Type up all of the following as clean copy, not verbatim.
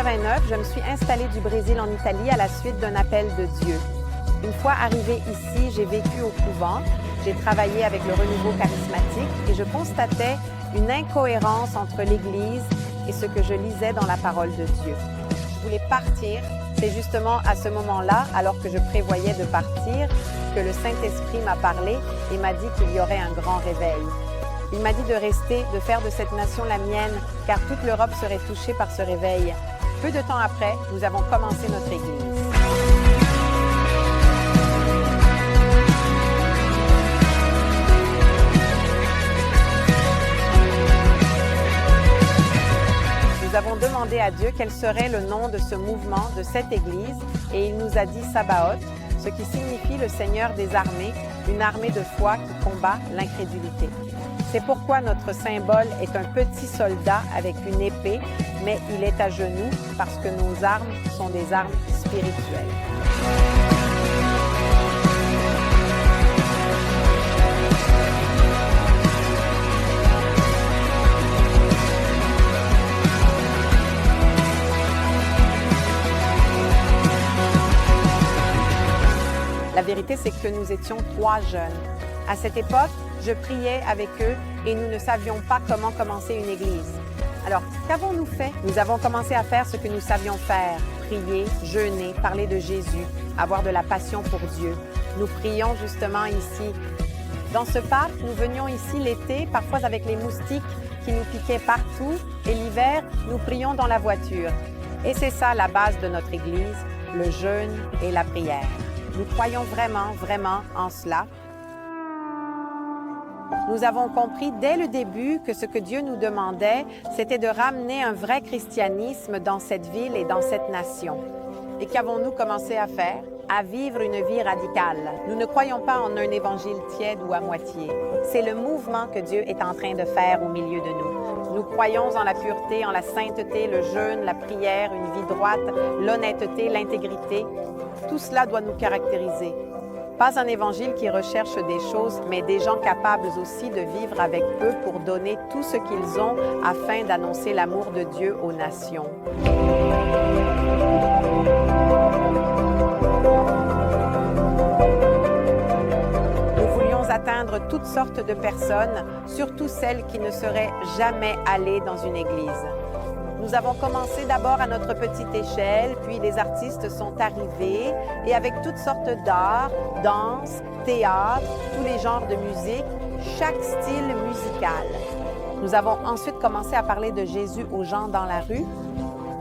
1989, je me suis installée du Brésil en Italie à la suite d'un appel de Dieu. Une fois arrivée ici, j'ai vécu au couvent, j'ai travaillé avec le renouveau charismatique et je constatais une incohérence entre l'Église et ce que je lisais dans la parole de Dieu. Je voulais partir. C'est justement à ce moment-là, alors que je prévoyais de partir, que le Saint-Esprit m'a parlé et m'a dit qu'il y aurait un grand réveil. Il m'a dit de rester, de faire de cette nation la mienne, car toute l'Europe serait touchée par ce réveil. Peu de temps après, nous avons commencé notre Église. Nous avons demandé à Dieu quel serait le nom de ce mouvement, de cette Église, et il nous a dit Sabaoth, ce qui signifie le Seigneur des armées, une armée de foi qui combat l'incrédulité. C'est pourquoi notre symbole est un petit soldat avec une épée, mais il est à genoux parce que nos armes sont des armes spirituelles. La vérité, c'est que nous étions 3 jeunes. À cette époque, je priais avec eux et nous ne savions pas comment commencer une église. Alors, qu'avons-nous fait? Nous avons commencé à faire ce que nous savions faire, prier, jeûner, parler de Jésus, avoir de la passion pour Dieu. Nous prions justement ici. Dans ce parc, nous venions ici l'été, parfois avec les moustiques qui nous piquaient partout, et l'hiver, nous prions dans la voiture. Et c'est ça la base de notre église, le jeûne et la prière. Nous croyons vraiment en cela. Nous avons compris dès le début que ce que Dieu nous demandait, c'était de ramener un vrai christianisme dans cette ville et dans cette nation. Et qu'avons-nous commencé à faire? À vivre une vie radicale. Nous ne croyons pas en un évangile tiède ou à moitié. C'est le mouvement que Dieu est en train de faire au milieu de nous. Nous croyons en la pureté, en la sainteté, le jeûne, la prière, une vie droite, l'honnêteté, l'intégrité. Tout cela doit nous caractériser. Pas un évangile qui recherche des choses, mais des gens capables aussi de vivre avec peu pour donner tout ce qu'ils ont afin d'annoncer l'amour de Dieu aux nations. Nous voulions atteindre toutes sortes de personnes, surtout celles qui ne seraient jamais allées dans une église. Nous avons commencé d'abord à notre petite échelle, puis les artistes sont arrivés et avec toutes sortes d'arts, danse, théâtre, tous les genres de musique, chaque style musical. Nous avons ensuite commencé à parler de Jésus aux gens dans la rue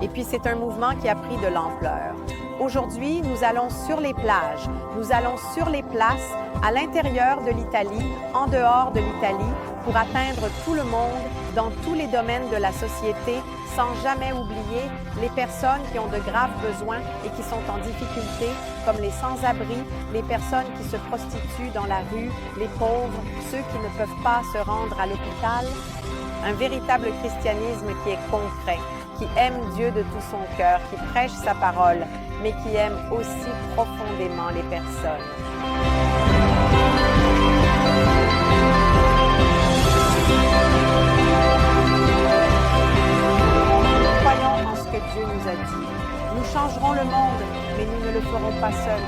et puis c'est un mouvement qui a pris de l'ampleur. Aujourd'hui, nous allons sur les plages, nous allons sur les places, à l'intérieur de l'Italie, en dehors de l'Italie, pour atteindre tout le monde dans tous les domaines de la société, sans jamais oublier les personnes qui ont de graves besoins et qui sont en difficulté, comme les sans-abri, les personnes qui se prostituent dans la rue, les pauvres, ceux qui ne peuvent pas se rendre à l'hôpital. Un véritable christianisme qui est concret, qui aime Dieu de tout son cœur, qui prêche sa parole, mais qui aime aussi profondément les personnes. Nous croyons en ce que Dieu nous a dit. Nous changerons le monde, mais nous ne le ferons pas seuls.